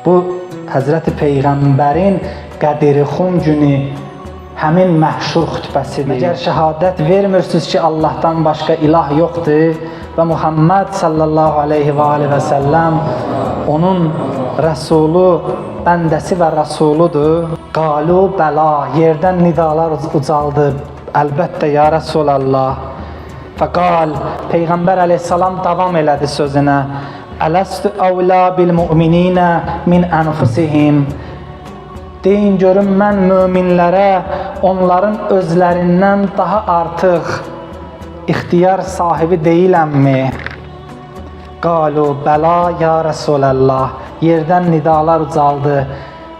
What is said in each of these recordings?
bu Həzrəti Peyğəmbərin Qədirxum günü həmin məhşur xütbəsidir. Əgər şəhadət vermirsiniz ki, Allahdan başqa ilah yoxdur və Muhammed sallallahu aleyhi və aleyhi və səlləm onun rəsulu, bəndəsi və rəsuludur. Qalu bəla, yerdən nidalar ucaldı. Əlbəttə ya Rəsulallah. Fəqal, Peyğəmbər əleyhissalam davam elədi sözünə. Ələstü əvla bil müminə min ənfusihim. Deyin görün, mən möminlərə onların özlərindən daha artıq ixtiyar sahibi deyiləmmi? Qalu bəla ya Rəsulallah. Yerdən nidalar ucaldı.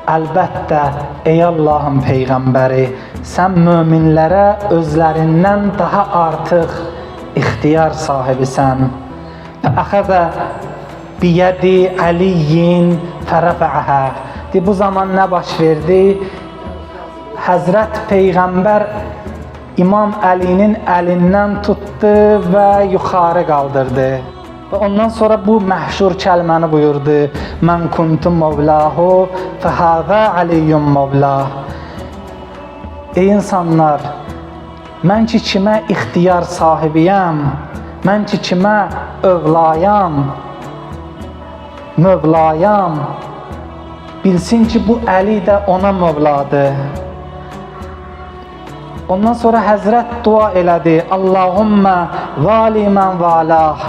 Əlbəttə, ey Allahın Peyğəmbəri, sən möminlərə özlərindən daha artıq ixtiyar sahibisən. Əxəzə biyədi Əliyyin fərəfəhə. Bu zaman nə baş verdi? Həzrət Peyğəmbər İmam Əlinin əlindən tutdu və yuxarı qaldırdı. Və ondan sonra bu məhşur kəlməni buyurdu. Mən kuntum mevlahu fəhəzə Əliyyun mevlah. Ey insanlar, mən ki kimə ixtiyar sahibiyəm, mən ki kimə övlayam, mövlayam, bilsin ki bu Əli də ona mövladır. Ondan sonra Həzrət dua elədi. Allahümmə vali mən valah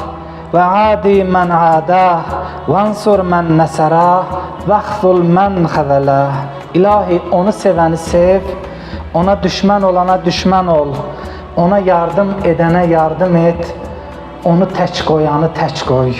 və adi mən adah və ansur mən nəsərah və xzul mən xəzələh. İlahi, onu sevəni sev, ona düşmən olana düşmən ol, ona yardım edənə yardım et, onu tək qoyanı tək qoy.